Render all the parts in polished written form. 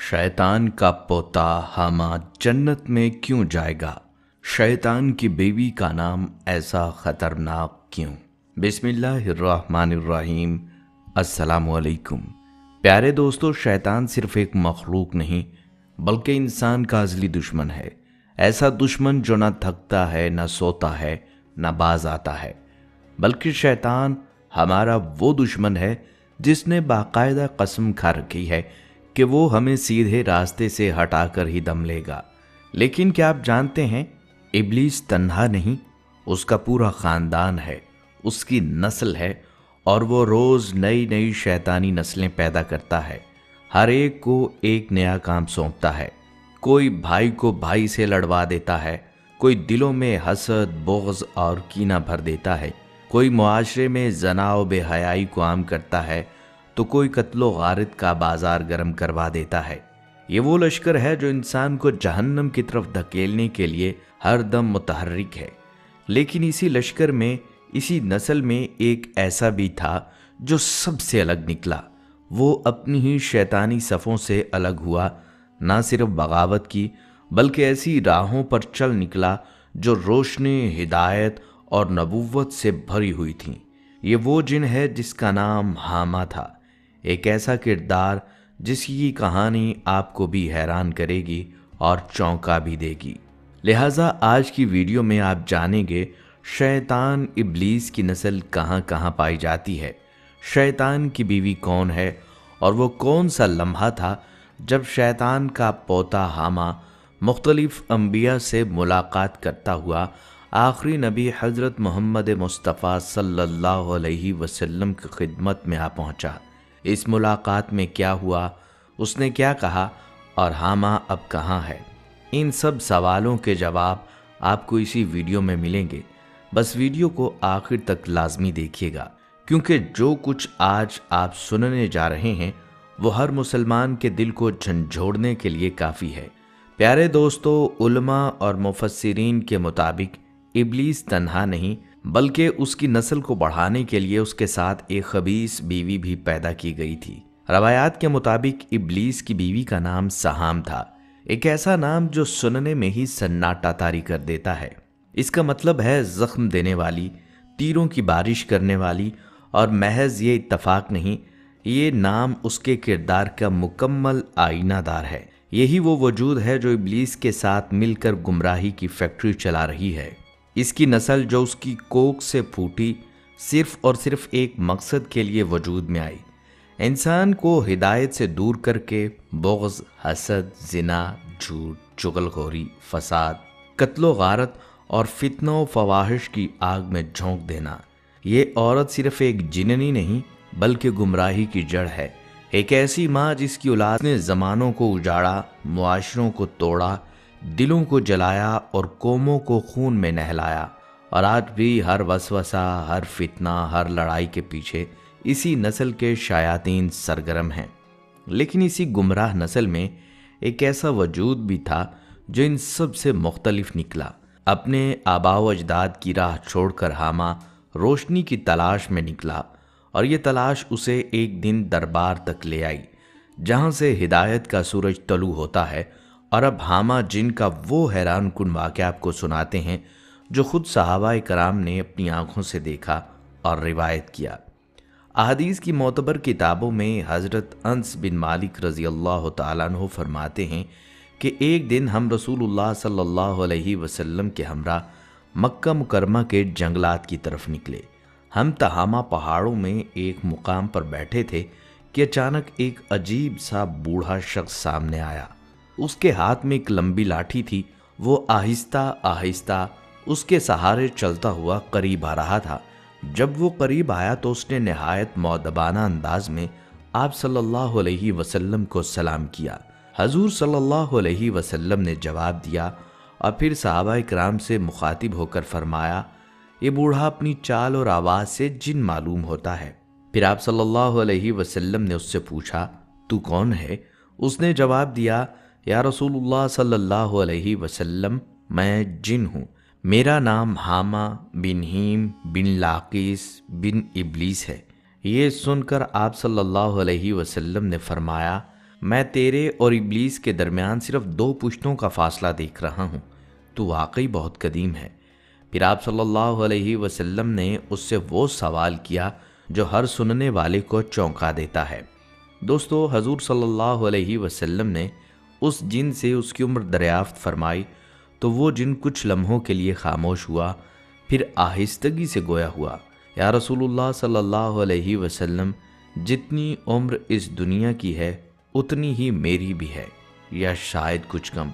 शैतान का पोता हामा जन्नत में क्यों जाएगा? शैतान की बीवी का नाम ऐसा खतरनाक क्यों? बिस्मिल्लाहिर्रहमानिर्रहीम। अस्सलामुअलैकुम। प्यारे दोस्तों, शैतान सिर्फ एक मखलूक नहीं बल्कि इंसान का असली दुश्मन है। ऐसा दुश्मन जो न थकता है, न सोता है, न बाज आता है। बल्कि शैतान हमारा वो दुश्मन है जिसने बाकायदा कसम खा रखी है कि वो हमें सीधे रास्ते से हटाकर ही दम लेगा। लेकिन क्या आप जानते हैं, इब्लीस तन्हा नहीं, उसका पूरा खानदान है, उसकी नस्ल है और वो रोज नई नई शैतानी नस्लें पैदा करता है। हर एक को एक नया काम सौंपता है। कोई भाई को भाई से लड़वा देता है, कोई दिलों में हसद, बुग़्ज़ और कीना भर देता है, कोई मुआशरे में ज़ना और बेहयाई को आम करता है, तो कोई कत्लो गारत का बाजार गर्म करवा देता है। ये वो लश्कर है जो इंसान को जहन्नम की तरफ धकेलने के लिए हर दम मुतहर्रिक है। लेकिन इसी लश्कर में, इसी नस्ल में एक ऐसा भी था जो सबसे अलग निकला। वो अपनी ही शैतानी सफ़ों से अलग हुआ, ना सिर्फ बगावत की बल्कि ऐसी राहों पर चल निकला जो रोशनी, हिदायत और नबूवत से भरी हुई थीं। ये वो जिन है जिसका नाम हामा था। एक ऐसा किरदार जिसकी कहानी आपको भी हैरान करेगी और चौंका भी देगी। लिहाजा आज की वीडियो में आप जानेंगे शैतान इब्लीस की नस्ल कहाँ कहाँ पाई जाती है, शैतान की बीवी कौन है और वो कौन सा लम्हा था जब शैतान का पोता हामा मुख्तलिफ अंबिया से मुलाकात करता हुआ आखिरी नबी हज़रत मोहम्मद मुस्तफ़ा सल्लल्लाहु अलैहि वसल्लम की खिदमत में आ पहुँचा। इस मुलाकात में क्या हुआ, उसने क्या कहा और हामा अब कहाँ है, इन सब सवालों के जवाब आपको इसी वीडियो में मिलेंगे। बस वीडियो को आखिर तक लाजमी देखिएगा, क्योंकि जो कुछ आज आप सुनने जा रहे हैं वो हर मुसलमान के दिल को झंझोड़ने के लिए काफ़ी है। प्यारे दोस्तों, उलमा और मुफस्सिरीन के मुताबिक इब्लीस तन्हा नहीं बल्कि उसकी नस्ल को बढ़ाने के लिए उसके साथ एक खबीस बीवी भी पैदा की गई थी। रवायात के मुताबिक इब्लीस की बीवी का नाम सहाम था, एक ऐसा नाम जो सुनने में ही सन्नाटा तारी कर देता है। इसका मतलब है जख्म देने वाली, तीरों की बारिश करने वाली। और महज ये इत्तफाक नहीं, ये नाम उसके किरदार का मुकम्मल आईनादार है। यही वो वजूद है जो इब्लीस के साथ मिलकर गुमराही की फैक्ट्री चला रही है। इसकी नस्ल जो उसकी कोख से फूटी, सिर्फ और सिर्फ एक मकसद के लिए वजूद में आई, इंसान को हिदायत से दूर करके बुग़्ज़, हसद, ज़िना, झूठ, चुगलखोरी, फसाद, कत्लो गारत और फितना फवाहिश की आग में झोंक देना। ये औरत सिर्फ एक जिननी नहीं बल्कि गुमराही की जड़ है। एक ऐसी माँ जिसकी औलाद ने ज़मानों को उजाड़ा, मुआशरों को तोड़ा, दिलों को जलाया और कौमों को खून में नहलाया। और आज भी हर वसवसा, हर फितना, हर लड़ाई के पीछे इसी नस्ल के शायातीन सरगर्म हैं। लेकिन इसी गुमराह नस्ल में एक ऐसा वजूद भी था जो इन सब से मुख्तलिफ निकला। अपने आबाओ अजदाद की राह छोड़कर हामा रोशनी की तलाश में निकला और ये तलाश उसे एक दिन दरबार तक ले आई जहाँ से हिदायत का सूरज तलू होता है। और अब हामा जिनका वो हैरान कुन वाक़या आपको सुनाते हैं जो खुद सहाबाए कराम ने अपनी आंखों से देखा और रिवायत किया। अहदीस की मोतबर किताबों में हज़रत अनस बिन मालिक रज़ी अल्लाह तआला अन्हु फरमाते हैं कि एक दिन हम रसूलुल्लाह सल्लल्लाहु अलैहि वसल्लम के हमरा मक्का मुकरमा के जंगलात की तरफ निकले। हम तहामा पहाड़ों में एक मुकाम पर बैठे थे कि अचानक एक अजीब सा बूढ़ा शख्स सामने आया। उसके हाथ में एक लंबी लाठी थी। वो आहिस्ता आहिस्ता उसके सहारे चलता हुआ करीब आ रहा था। जब वो करीब आया तो उसने निहायत मौदबाना अंदाज में आप सल्लल्लाहु अलैहि वसल्लम को सलाम किया। हजूर सल्लल्लाहु अलैहि वसल्लम ने जवाब दिया और फिर सहाबाए किराम से मुखातिब होकर फरमाया, ये बूढ़ा अपनी चाल और आवाज़ से जिन मालूम होता है। फिर आप सल्लल्लाहु अलैहि वसल्लम ने उससे पूछा, तू कौन है? उसने जवाब दिया, या रसूलुल्लाह सल्लल्लाहु अलैहि वसल्लम, मैं जिन हूँ। मेरा नाम हामा बिन हीम बिन लाकीस बिन इब्लीस है। ये सुनकर आप सल्लल्लाहु अलैहि वसल्लम ने फरमाया, میں تیرے اور ابلیس کے درمیان صرف 2 پشتوں کا فاصلہ دیکھ رہا ہوں، تو واقعی بہت قدیم ہے۔ پھر آپ صلی اللہ علیہ وسلم نے اس سے وہ سوال کیا جو ہر سننے والے کو چونکا دیتا ہے۔ دوستو، حضور صلی اللہ علیہ وسلم نے اس جن سے اس کی عمر دریافت فرمائی تو وہ جن کچھ لمحوں کے لیے خاموش ہوا، پھر آہستگی سے گویا ہوا، یا رسول اللہ صلی اللہ علیہ وسلم، جتنی عمر اس دنیا کی ہے اتنی ہی میری بھی ہے، یا شاید کچھ کم۔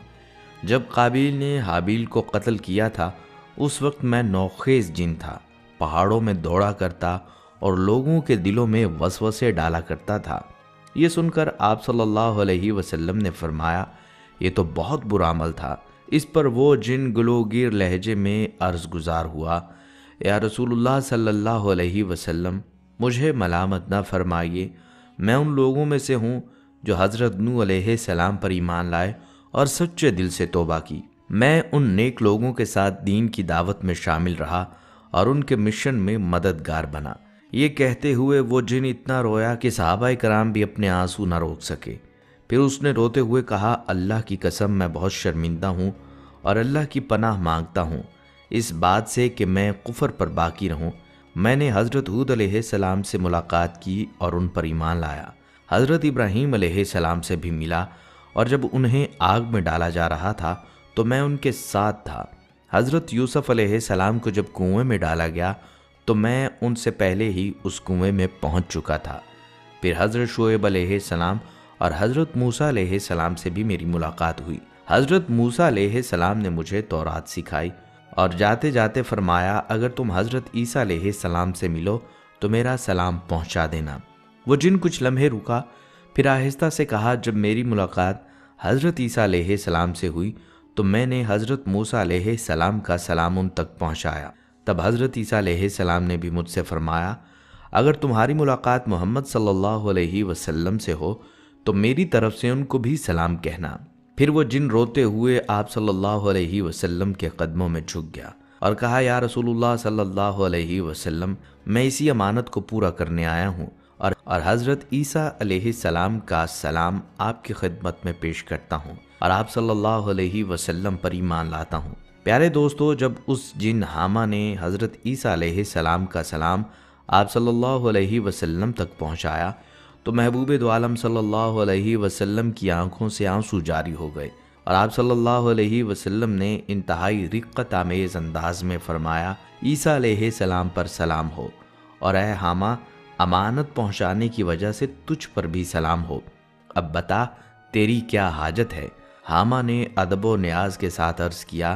جب قابیل نے حابیل کو قتل کیا تھا اس وقت میں نوخیز جن تھا، پہاڑوں میں دوڑا کرتا اور لوگوں کے دلوں میں وسوسے ڈالا کرتا تھا۔ یہ سن کر آپ صلی اللہ علیہ وسلم نے فرمایا، یہ تو بہت برا عمل تھا۔ اس پر وہ جن گلوگیر لہجے میں عرض گزار ہوا، یا رسول اللہ صلی اللہ علیہ وسلم، مجھے ملامت نہ فرمائیے، میں ان لوگوں میں سے ہوں جو حضرت نوح علیہ السلام پر ایمان لائے اور سچے دل سے توبہ کی۔ میں ان نیک لوگوں کے ساتھ دین کی دعوت میں شامل رہا اور ان کے مشن میں مددگار بنا۔ یہ کہتے ہوئے وہ جن اتنا رویا کہ صحابہ کرام بھی اپنے آنسو نہ روک سکے۔ پھر اس نے روتے ہوئے کہا، اللہ کی قسم میں بہت شرمندہ ہوں اور اللہ کی پناہ مانگتا ہوں اس بات سے کہ میں کفر پر باقی رہوں۔ میں نے حضرت ہود علیہ السلام سے ملاقات کی اور ان پر ایمان لایا، حضرت ابراہیم علیہ السلام سے بھی ملا، اور جب انہیں آگ میں ڈالا جا رہا تھا تو میں ان کے ساتھ تھا۔ حضرت یوسف علیہ السلام کو جب کنویں میں ڈالا گیا تو میں ان سے پہلے ہی اس کنویں میں پہنچ چکا تھا۔ پھر حضرت شعیب علیہ السلام اور حضرت موسیٰ علیہ السلام سے بھی میری ملاقات ہوئی۔ حضرت موسیٰ علیہ السلام نے مجھے تورات سکھائی اور جاتے جاتے فرمایا، اگر تم حضرت عیسیٰ علیہ السلام سے ملو تو میرا سلام پہنچا دینا۔ وہ جن کچھ لمحے رکا، پھر آہستہ سے کہا، جب میری ملاقات حضرت عیسیٰ علیہ السلام سے ہوئی تو میں نے حضرت موسیٰ علیہ السلام کا سلام ان تک پہنچایا۔ تب حضرت عیسیٰ علیہ السلام نے بھی مجھ سے فرمایا، اگر تمہاری ملاقات محمد صلی اللہ علیہ وسلم سے ہو تو میری طرف سے ان کو بھی سلام کہنا۔ پھر وہ جن روتے ہوئے آپ صلی اللہ علیہ وسلم کے قدموں میں جھک گیا اور کہا، یا رسول اللہ صلی اللہ علیہ وسلم، میں اسی امانت کو پورا کرنے آیا ہوں اور حضرت عیسیٰ علیہ السلام کا سلام آپ کی خدمت میں پیش کرتا ہوں اور آپ صلی اللہ علیہ وسلم پر ایمان لاتا ہوں۔ پیارے دوستو، جب اس جن حامہ نے حضرت عیسیٰ علیہ السلام کا سلام آپ صلی اللہ علیہ وسلم تک پہنچایا تو محبوب دو عالم صلی اللہ علیہ وسلم کی آنکھوں سے آنسو جاری ہو گئے اور آپ صلی اللہ علیہ وسلم نے انتہائی رقت آمیز انداز میں فرمایا، عیسیٰ علیہ السلام پر سلام ہو، اور اے حامہ، امانت پہنچانے کی وجہ سے تجھ پر بھی سلام ہو۔ اب بتا تیری کیا حاجت ہے؟ حامہ نے ادب و نیاز کے ساتھ عرض کیا،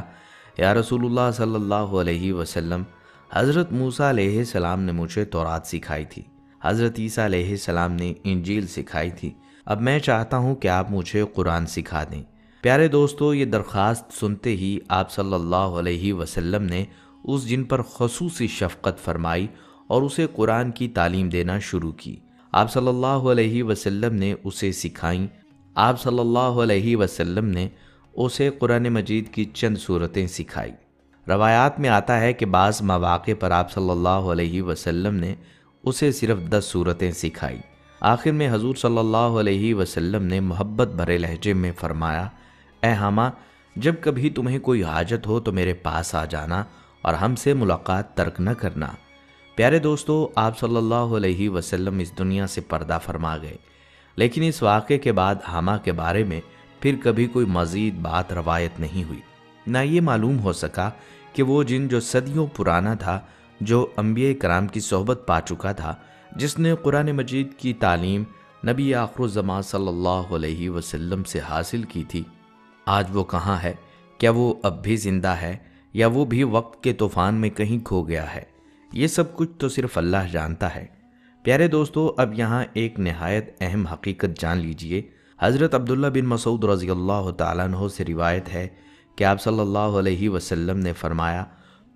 یا رسول اللہ صلی اللہ علیہ وسلم، حضرت موسیٰ علیہ السلام نے مجھے تورات سکھائی تھی، حضرت عیسیٰ علیہ السلام نے انجیل سکھائی تھی، اب میں چاہتا ہوں کہ آپ مجھے قرآن سکھا دیں۔ پیارے دوستو، یہ درخواست سنتے ہی آپ صلی اللہ علیہ وسلم نے اس جن پر خصوصی شفقت فرمائی اور اسے قرآن کی تعلیم دینا شروع کی۔ آپ صلی اللہ علیہ وسلم نے اسے سکھائیں۔ آپ صلی اللہ علیہ وسلم نے اسے قرآن مجید کی چند صورتیں سکھائی۔ روایات میں آتا ہے کہ بعض مواقع پر آپ صلی اللہ علیہ وسلم نے اسے صرف 10 صورتیں سکھائی۔ آخر میں حضور صلی اللہ علیہ وسلم نے محبت بھرے لہجے میں فرمایا، اے حامہ، جب کبھی تمہیں کوئی حاجت ہو تو میرے پاس آ جانا اور ہم سے ملاقات ترک نہ کرنا۔ پیارے دوستو، آپ صلی اللہ علیہ وسلم اس دنیا سے پردہ فرما گئے، لیکن اس واقعے کے بعد حامہ کے بارے میں پھر کبھی کوئی مزید بات روایت نہیں ہوئی۔ نہ یہ معلوم ہو سکا کہ وہ جن جو صدیوں پرانا تھا، جو انبیاء کرام کی صحبت پا چکا تھا، جس نے قرآن مجید کی تعلیم نبی آخر الزمان صلی اللہ علیہ وسلم سے حاصل کی تھی، آج وہ کہاں ہے؟ کیا وہ اب بھی زندہ ہے یا وہ بھی وقت کے طوفان میں کہیں کھو گیا ہے؟ یہ سب کچھ تو صرف اللہ جانتا ہے۔ پیارے دوستو، اب یہاں ایک نہایت اہم حقیقت جان لیجئے۔ حضرت عبداللہ بن مسعود رضی اللہ تعالیٰ عنہ سے روایت ہے کہ آپ صلی اللہ علیہ وسلم نے فرمایا،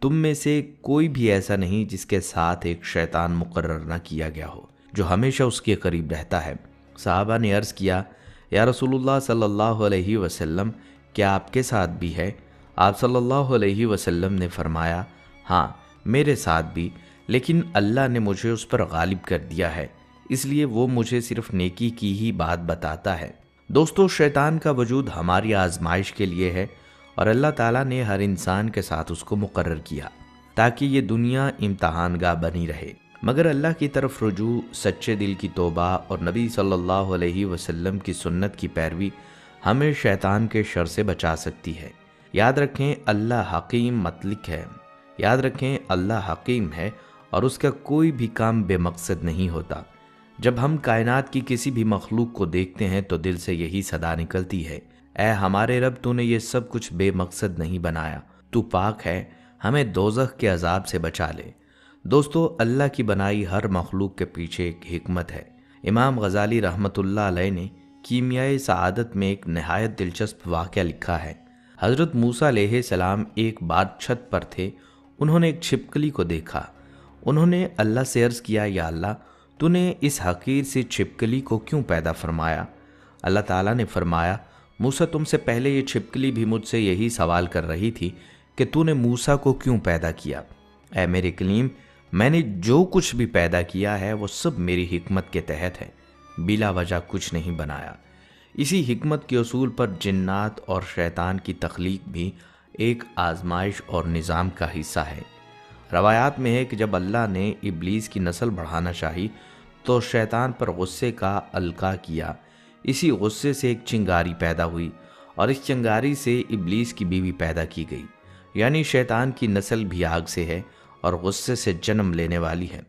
تم میں سے کوئی بھی ایسا نہیں جس کے ساتھ ایک شیطان مقرر نہ کیا گیا ہو جو ہمیشہ اس کے قریب رہتا ہے۔ صحابہ نے عرض کیا، یا رسول اللہ صلی اللہ علیہ وسلم، کیا آپ کے ساتھ بھی ہے؟ آپ صلی اللہ علیہ وسلم نے فرمایا، ہاں، میرے ساتھ بھی، لیکن اللہ نے مجھے اس پر غالب کر دیا ہے، اس لیے وہ مجھے صرف نیکی کی ہی بات بتاتا ہے۔ दोस्तों, शैतान का वजूद हमारी आजमाइश के लिए है और अल्लाह ताला ने हर इंसान के साथ उसको मुकर्रर किया ताकि ये दुनिया इम्तहानगाह बनी रहे। मगर अल्लाह की तरफ रुजू, सच्चे दिल की तौबा और नबी सल्लल्लाहु अलैहि वसल्लम की सुन्नत की पैरवी हमें शैतान के शर से बचा सकती है। याद रखें, अल्लाह हकीम मतलिक है। याद रखें, अल्लाह हकीम है और उसका कोई भी काम बेमकसद नहीं होता। जब हम कायनात की किसी भी मखलूक को देखते हैं तो दिल से यही सदा निकलती है, ऐ हमारे रब, तूने ये सब कुछ बेमकसद नहीं बनाया, तू पाक है, हमें दोज़ख के अजाब से बचा ले। दोस्तों, अल्लाह की बनाई हर मखलूक के पीछे एक हिकमत है। इमाम गजाली रहमतुल्लाह अलैह ने कीमियाए सआदत में एक नहायत दिलचस्प वाक़या लिखा है। हज़रत मूसा अलैहिस्सलाम एक बार छत पर थे। उन्होंने एक छिपकली को देखा। उन्होंने अल्लाह से अर्ज़ किया, या अल्लाह, तूने इस हकीर से छिपकली को क्यों पैदा फरमाया? अल्लाह ताला ने फरमाया, मूसा, तुमसे पहले ये छिपकली भी मुझसे यही सवाल कर रही थी कि तूने मूसा को क्यों पैदा किया। ऐ मेरे कलीम, मैंने जो कुछ भी पैदा किया है वो सब मेरी हिकमत के तहत है, बिला वजह कुछ नहीं बनाया। इसी हिकमत के उसूल पर जिन्नात और शैतान की तख्लीक भी एक आजमाइश और निज़ाम का हिस्सा है। रवायात में है कि जब अल्लाह ने इब्लीस की नस्ल बढ़ाना चाही तो शैतान पर गुस्से का अलका किया। इसी गुस्से से एक चिंगारी पैदा हुई और इस चिंगारी से इब्लीस की बीवी पैदा की गई। यानी शैतान की नस्ल भी आग से है और गुस्से से जन्म लेने वाली है।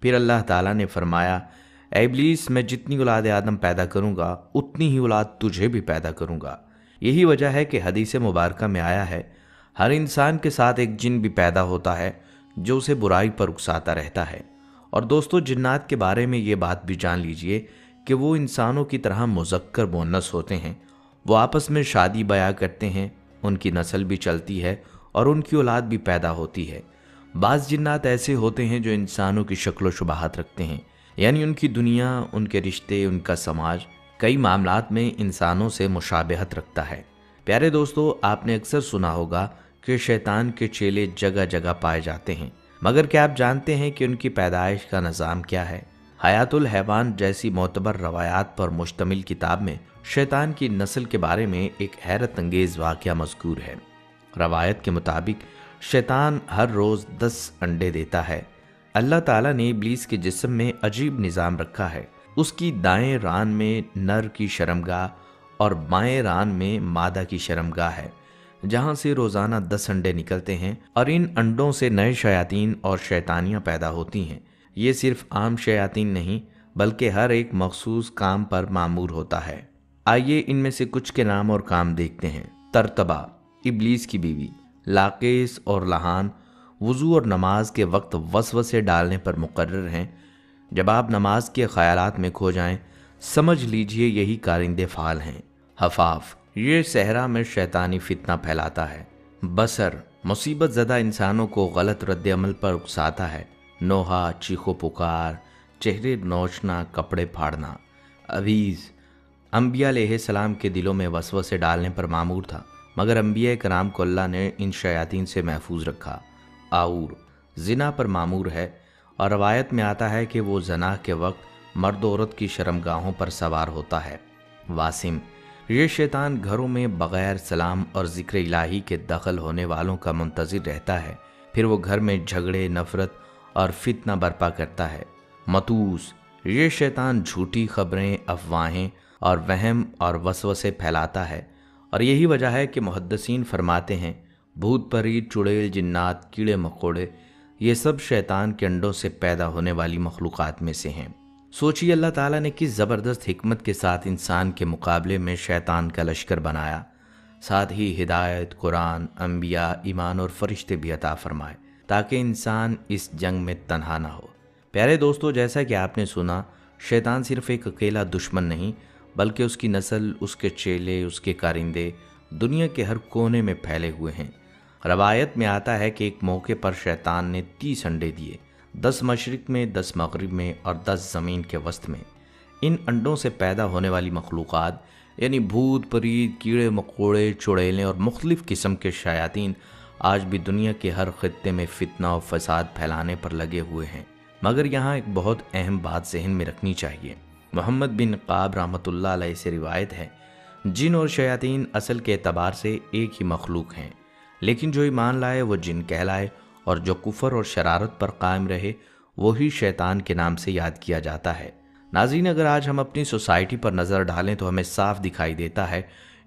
फिर अल्लाह ताला ने फरमाया, ऐ इब्लीस, मैं जितनी औलाद आदम पैदा करूँगा उतनी ही औलाद तुझे भी पैदा करूँगा। यही वजह है कि हदीस मुबारका में आया है, हर इंसान के साथ एक जिन भी पैदा होता है जो उसे बुराई पर उकसाता रहता है। और दोस्तों, जिन्नात के बारे में ये बात भी जान लीजिए कि वो इंसानों की तरह मुज़क्कर मुअन्नस होते हैं। वो आपस में शादी बया करते हैं, उनकी नस्ल भी चलती है और उनकी औलाद भी पैदा होती है। बाज़ जिन्नात ऐसे होते हैं जो इंसानों की शक्ल व शुबाहत रखते हैं, यानी उनकी दुनिया, उनके रिश्ते, उनका समाज कई मामलात में इंसानों से मुशाबहत रखता है। प्यारे दोस्तों, आपने अक्सर सुना होगा कि शैतान के चेले जगह जगह पाए जाते हैं, मगर क्या आप जानते हैं कि उनकी पैदाइश का निज़ाम क्या है? हयातुल हैवान जैसी मोतबर रवायात पर मुश्तमिल किताब में शैतान की नस्ल के बारे में एक हैरत अंगेज़ वाक़या मज़कूर है। रवायत के मुताबिक शैतान हर रोज़ 10 अंडे देता है। अल्लाह ताला ने इब्लीस के जिस्म में अजीब निज़ाम रखा है। उसकी दाएं रान में नर की शर्मगाह और बाएं रान में मादा की शर्मगाह है, जहां से रोज़ाना 10 अंडे निकलते हैं और इन अंडों से नए शयातीन और शैतानियाँ पैदा होती हैं। ये सिर्फ आम शयातीन नहीं बल्कि हर एक मखसूस काम पर मामूर होता है। आइए इनमें से कुछ के नाम और काम देखते हैं। तरतबा, इब्लीस की बीवी। लाकेस और लहान वज़ू और नमाज के वक्त वसवसे डालने पर मुकर्रर हैं। जब आप नमाज के ख्यालात में खो जाएं, समझ लीजिए यही कारिंदे फाल हैं। हफाफ, ये सहरा में शैतानी फितना फैलाता है। बसर, मुसीबत ज़दा इंसानों को गलत रद्द अमल पर उकसाता है। नोहा, चीखो पुकार, चेहरे नोचना, कपड़े फाड़ना। अवीज़, अंबिया अलैहिस्सलाम के दिलों में वसवसे डालने पर मामूर था, मगर अंबिया कराम को अल्लाह ने इन शयातीन से महफूज रखा। आऊर, जिना पर मामूर है और रवायत में आता है कि वो जना के वक्त मर्द औरत की शर्मगाहों पर सवार होता है। वासिम, ये शैतान घरों में बग़ैर सलाम और ज़िक्र इलाही के दखल होने वालों का मुंतज़िर रहता है। फिर वो घर में झगड़े, नफ़रत और फितना बर्पा करता है। मतूस, ये शैतान झूठी खबरें, अफवाहें और वहम और वसवसे फैलाता है और यही वजह है कि मुहद्दिसीन फरमाते हैं, भूत परीत, चुड़ैल, जिन्नात, कीड़े मकोड़े, ये सब शैतान के अंडों से पैदा होने वाली मखलूक़ात में से हैं। सोचिए अल्लाह ताला ने किस ज़बरदस्त हिकमत के साथ इंसान के मुकाबले में शैतान का लश्कर बनाया। साथ ही हिदायत, कुरान, अंबिया, ईमान और फरिश्ते भी अता फरमाए ताकि इंसान इस जंग में तन्हा ना हो। प्यारे दोस्तों, जैसा कि आपने सुना, शैतान सिर्फ एक अकेला दुश्मन नहीं बल्कि उसकी नस्ल, उसके चेले, उसके कारिंदे दुनिया के हर कोने में फैले हुए हैं। रवायत में आता है कि एक मौके पर शैतान ने 30 अंडे दिए, 10 मशरिक में, 10 मगरिब में और 10 ज़मीन के वस्त में। इन अंडों से पैदा होने वाली मखलूक़ात यानी भूत, परीत, कीड़े मकोड़े, चुड़ैलें और मुख्तलिफ़ किस्म के शयातीन आज भी दुनिया के हर खित्ते में फितना और फसाद फैलाने पर लगे हुए हैं। मगर यहाँ एक बहुत अहम बात ज़हन में रखनी चाहिए। मोहम्मद बिन क़ाब रहमतुल्लाह अलैह से रिवायत है جن اور شیاطین اصل کے اعتبار سے ایک ہی مخلوق ہیں، لیکن جو ایمان لائے وہ جن کہلائے، اور جو کفر اور شرارت پر قائم رہے وہی شیطان کے نام سے یاد کیا جاتا ہے۔ ناظرین، اگر آج ہم اپنی سوسائٹی پر نظر ڈالیں تو ہمیں صاف دکھائی دیتا ہے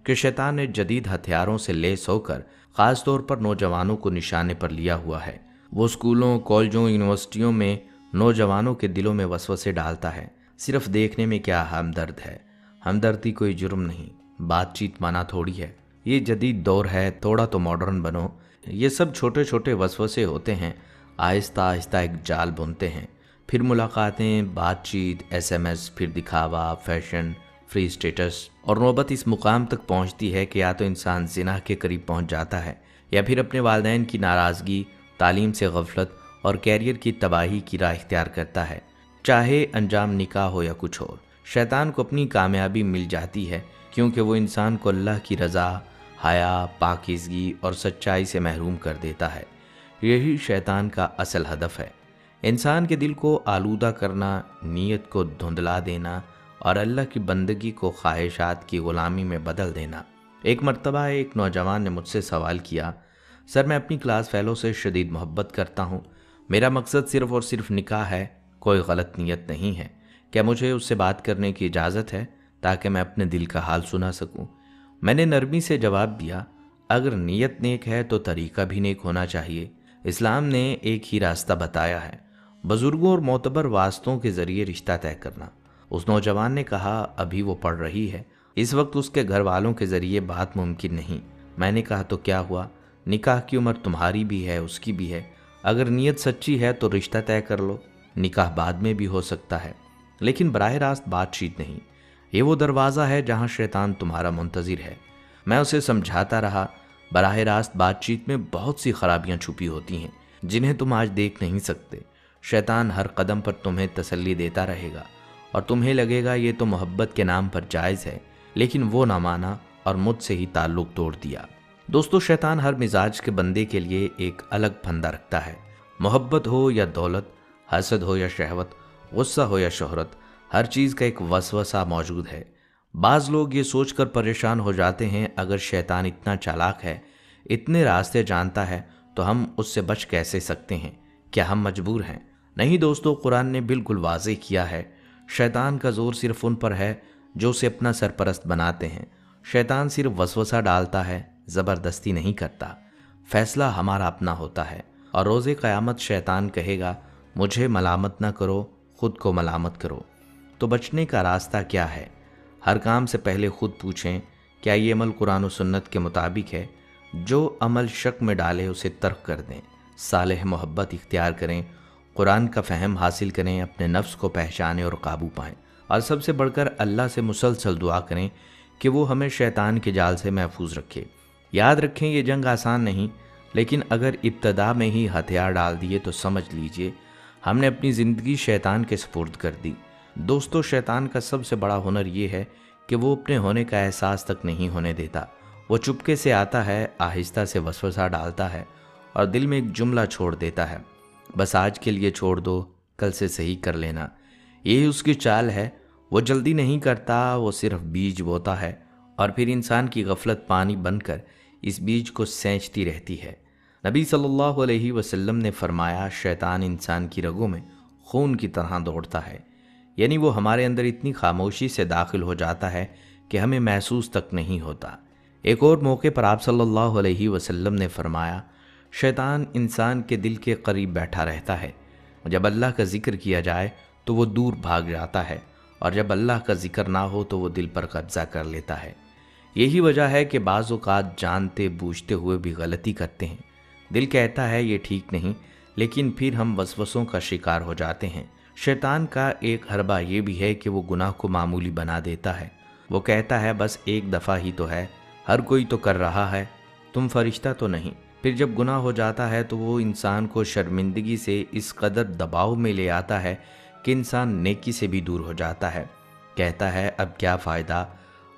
کہ شیطان نے جدید ہتھیاروں سے لیس ہو کر خاص طور پر نوجوانوں کو نشانے پر لیا ہوا ہے۔ وہ اسکولوں، کالجوں، یونیورسٹیوں میں نوجوانوں کے دلوں میں وسوسے ڈالتا ہے۔ صرف دیکھنے میں کیا ہمدرد ہے، ہمدردی کوئی جرم نہیں، بات چیت مانا تھوڑی ہے، یہ جدید دور ہے، تھوڑا تو ماڈرن بنو۔ یہ سب چھوٹے چھوٹے وسوسے ہوتے ہیں، آہستہ آہستہ ایک جال بنتے ہیں، پھر ملاقاتیں، بات چیت، ایس ایم ایس، پھر دکھاوا، فیشن، فری اسٹیٹس، اور نوبت اس مقام تک پہنچتی ہے کہ یا تو انسان زنا کے قریب پہنچ جاتا ہے یا پھر اپنے والدین کی ناراضگی، تعلیم سے غفلت اور کیریئر کی تباہی کی راہ اختیار کرتا ہے، چاہے انجام نکاح ہو یا کچھ اور۔ شیطان کو اپنی کامیابی مل جاتی ہے کیونکہ وہ انسان کو اللہ کی رضا، حیا، پاکیزگی اور سچائی سے محروم کر دیتا ہے۔ یہی شیطان کا اصل ہدف ہے، انسان کے دل کو آلودہ کرنا، نیت کو دھندلا دینا اور اللہ کی بندگی کو خواہشات کی غلامی میں بدل دینا۔ ایک مرتبہ ایک نوجوان نے مجھ سے سوال کیا، سر میں اپنی کلاس فیلو سے شدید محبت کرتا ہوں، میرا مقصد صرف اور صرف نکاح ہے، کوئی غلط نیت نہیں ہے، کیا مجھے اس سے بات کرنے کی اجازت ہے تاکہ میں اپنے دل کا حال سنا سکوں؟ میں نے نرمی سے جواب دیا، اگر نیت نیک ہے تو طریقہ بھی نیک ہونا چاہیے۔ اسلام نے ایک ہی راستہ بتایا ہے، بزرگوں اور معتبر واسطوں کے ذریعے رشتہ طے کرنا۔ اس نوجوان نے کہا، ابھی وہ پڑھ رہی ہے، اس وقت اس کے گھر والوں کے ذریعے بات ممکن نہیں۔ میں نے کہا، تو کیا ہوا؟ نکاح کی عمر تمہاری بھی ہے، اس کی بھی ہے، اگر نیت سچی ہے تو رشتہ طے کر لو، نکاح بعد میں بھی ہو سکتا ہے، لیکن براہ راست بات چیت نہیں۔ یہ وہ دروازہ ہے جہاں شیطان تمہارا منتظر ہے۔ میں اسے سمجھاتا رہا، براہ راست بات چیت میں بہت سی خرابیاں چھپی ہوتی ہیں جنہیں تم آج دیکھ نہیں سکتے۔ شیطان ہر قدم پر تمہیں تسلی دیتا رہے گا اور تمہیں لگے گا یہ تو محبت کے نام پر جائز ہے، لیکن وہ نہ مانا اور مجھ سے ہی تعلق توڑ دیا۔ دوستو، شیطان ہر مزاج کے بندے کے لیے ایک الگ پھندا رکھتا ہے، محبت ہو یا دولت، حسد ہو یا شہوت، غصہ ہو یا شہرت، ہر چیز کا ایک وسوسہ موجود ہے۔ بعض لوگ یہ سوچ کر پریشان ہو جاتے ہیں، اگر شیطان اتنا چالاک ہے، اتنے راستے جانتا ہے تو ہم اس سے بچ کیسے سکتے ہیں؟ کیا ہم مجبور ہیں؟ نہیں دوستو، قرآن نے بالکل واضح کیا ہے، شیطان کا زور صرف ان پر ہے جو اسے اپنا سرپرست بناتے ہیں۔ شیطان صرف وسوسہ ڈالتا ہے، زبردستی نہیں کرتا، فیصلہ ہمارا اپنا ہوتا ہے، اور روز قیامت شیطان کہے گا، مجھے ملامت نہ کرو، خود کو ملامت کرو۔ تو بچنے کا راستہ کیا ہے؟ ہر کام سے پہلے خود پوچھیں، کیا یہ عمل قرآن و سنت کے مطابق ہے؟ جو عمل شک میں ڈالے اسے ترک کر دیں، صالح محبت اختیار کریں، قرآن کا فہم حاصل کریں، اپنے نفس کو پہچانیں اور قابو پائیں، اور سب سے بڑھ کر اللہ سے مسلسل دعا کریں کہ وہ ہمیں شیطان کے جال سے محفوظ رکھے۔ یاد رکھیں، یہ جنگ آسان نہیں، لیکن اگر ابتدا میں ہی ہتھیار ڈال دیے تو سمجھ لیجئے ہم نے اپنی زندگی شیطان کے سپرد کر دی۔ دوستو، شیطان کا سب سے بڑا ہنر یہ ہے کہ وہ اپنے ہونے کا احساس تک نہیں ہونے دیتا۔ وہ چپکے سے آتا ہے، آہستہ سے وسوسہ ڈالتا ہے اور دل میں ایک جملہ چھوڑ دیتا ہے، بس آج کے لیے چھوڑ دو، کل سے صحیح کر لینا۔ یہی اس کی چال ہے، وہ جلدی نہیں کرتا، وہ صرف بیج بوتا ہے اور پھر انسان کی غفلت پانی بن کر اس بیج کو سینچتی رہتی ہے۔ نبی صلی اللہ علیہ وسلم نے فرمایا، شیطان انسان کی رگوں میں خون کی طرح دوڑتا ہے، یعنی وہ ہمارے اندر اتنی خاموشی سے داخل ہو جاتا ہے کہ ہمیں محسوس تک نہیں ہوتا۔ ایک اور موقع پر آپ صلی اللہ علیہ وسلم نے فرمایا، شیطان انسان کے دل کے قریب بیٹھا رہتا ہے، جب اللہ کا ذکر کیا جائے تو وہ دور بھاگ جاتا ہے، اور جب اللہ کا ذکر نہ ہو تو وہ دل پر قبضہ کر لیتا ہے۔ یہی وجہ ہے کہ بعض اوقات جانتے بوجھتے ہوئے بھی غلطی کرتے ہیں، دل کہتا ہے یہ ٹھیک نہیں، لیکن پھر ہم وسوسوں کا شکار ہو جاتے ہیں۔ شیطان کا ایک حربہ یہ بھی ہے کہ وہ گناہ کو معمولی بنا دیتا ہے۔ وہ کہتا ہے بس ایک دفعہ ہی تو ہے، ہر کوئی تو کر رہا ہے، تم فرشتہ تو نہیں۔ پھر جب گناہ ہو جاتا ہے تو وہ انسان کو شرمندگی سے اس قدر دباؤ میں لے آتا ہے کہ انسان نیکی سے بھی دور ہو جاتا ہے۔ کہتا ہے اب کیا فائدہ،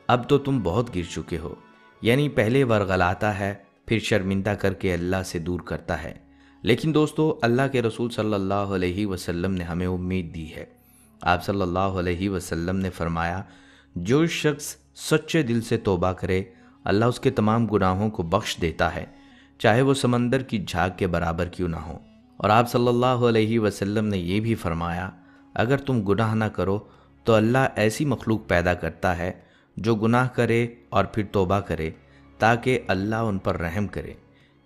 اب تو تم بہت گر چکے ہو، یعنی پہلے ورغلاتا ہے، پھر شرمندہ کر کے اللہ سے دور کرتا ہے۔ لیکن دوستو، اللہ کے رسول صلی اللہ علیہ وسلم نے ہمیں امید دی ہے۔ آپ صلی اللہ علیہ وسلم نے فرمایا، جو شخص सच्चे दिल से तौबा करे अल्लाह उसके तमाम गुनाहों को बख्श देता है, चाहे वो समंदर की झाग के बराबर क्यों ना हो। और आप सल्लल्लाहु अलैहि वसल्लम ने ये भी फरमाया, अगर तुम गुनाह ना करो तो अल्लाह ऐसी मखलूक पैदा करता है जो गुनाह करे और फिर तौबा करे ताकि अल्लाह उन पर रहम करे।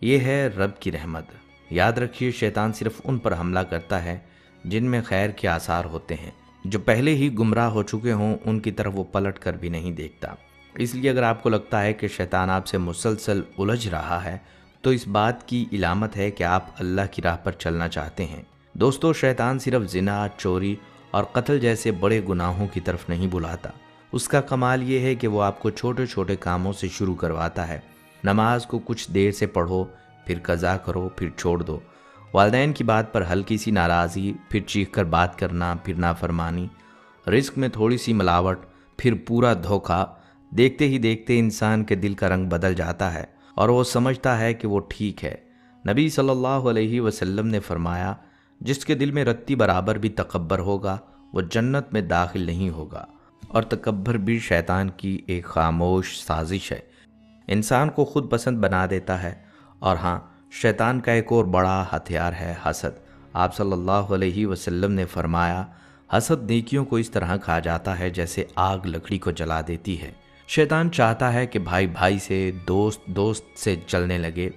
ये है रब की रहमत। याद रखिए, शैतान सिर्फ उन पर हमला करता है जिनमें खैर के आसार होते हैं। जो पहले ही गुमराह हो चुके हों उनकी तरफ वो पलट कर भी नहीं देखता। इसलिए अगर आपको लगता है कि शैतान आपसे मुसलसल उलझ रहा है तो इस बात की इलामत है कि आप अल्लाह की राह पर चलना चाहते हैं। दोस्तों, शैतान सिर्फ जिना, चोरी और कत्ल जैसे बड़े गुनाहों की तरफ नहीं बुलाता। उसका कमाल ये है कि वो आपको छोटे छोटे कामों से शुरू करवाता है। नमाज को कुछ देर से पढ़ो, फिर कज़ा करो, फिर छोड़ दो। वालिदैन की बात पर हल्की सी नाराज़गी, फिर चीख कर बात करना, फिर नाफरमानी। रिस्क में थोड़ी सी मिलावट, फिर पूरा धोखा। देखते ही देखते इंसान के दिल का रंग बदल जाता है और वो समझता है कि वो ठीक है। नबी सल्लल्लाहु अलैहि वसल्लम ने फरमाया, जिसके दिल में रत्ती बराबर भी तकब्बर होगा वो जन्नत में दाखिल नहीं होगा। और तकब्बर भी शैतान की एक खामोश साजिश है, इंसान को खुद पसंद बना देता है। और हाँ, शैतान का एक और बड़ा हथियार है हसद। आप सल्लल्लाहु अलैहि वसल्लम ने फरमाया, हसद नेकियों को इस तरह खा जाता है जैसे आग लकड़ी को जला देती है। शैतान चाहता है कि भाई भाई से, दोस्त दोस्त से जलने लगे,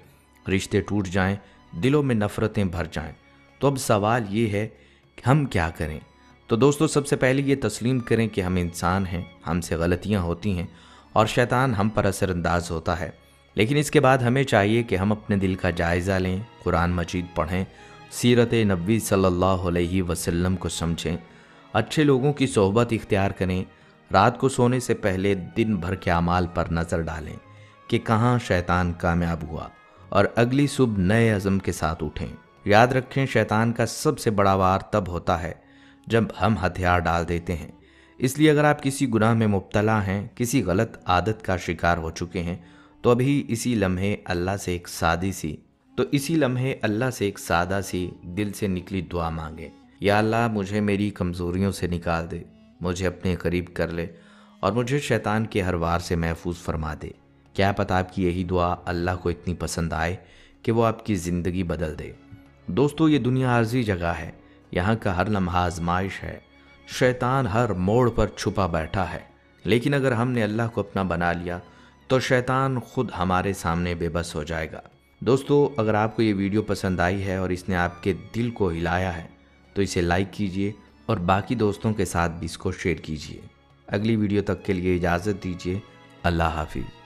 रिश्ते टूट जाएं, दिलों में नफ़रतें भर जाएं। तो अब सवाल ये है कि हम क्या करें। तो दोस्तों, सबसे पहले ये तस्लीम करें कि हम इंसान हैं, हमसे गलतियां होती हैं और शैतान हम पर असरअंदाज होता है। लेकिन इसके बाद हमें चाहिए कि हम अपने दिल का जायज़ा लें, कुरान मजीद पढ़ें, सीरत नबी सल्लल्लाहु अलैहि वसल्लम को समझें, अच्छे लोगों की सोहबत इख्तियार करें, रात को सोने से पहले दिन भर के अमाल पर नज़र डालें कि कहाँ शैतान कामयाब हुआ और अगली सुबह नए अज़म के साथ उठें। याद रखें, शैतान का सबसे बड़ा वार तब होता है जब हम हथियार डाल देते हैं। इसलिए अगर आप किसी गुनाह में मुब्तला हैं, किसी गलत आदत का शिकार हो चुके हैं, तो अभी इसी लम्हे अल्लाह से एक सादा सी दिल से निकली दुआ मांगे, या अल्लाह मुझे मेरी कमज़ोरियों से निकाल दे, मुझे अपने करीब कर ले और मुझे शैतान के हर वार से महफूज फरमा दे। क्या पता आपकी यही दुआ अल्लाह को इतनी पसंद आए कि वो आपकी ज़िंदगी बदल दे। दोस्तों, ये दुनिया आर्जी जगह है, यहाँ का हर लम्हा आजमाइश है। शैतान हर मोड़ पर छुपा बैठा है, लेकिन अगर हमने अल्लाह को अपना बना लिया तो शैतान खुद हमारे सामने बेबस हो जाएगा। दोस्तों, अगर आपको ये वीडियो पसंद आई है और इसने आपके दिल को हिलाया है तो इसे लाइक कीजिए और बाकी दोस्तों के साथ भी इसको शेयर कीजिए। अगली वीडियो तक के लिए इजाज़त दीजिए। अल्लाह हाफिज़।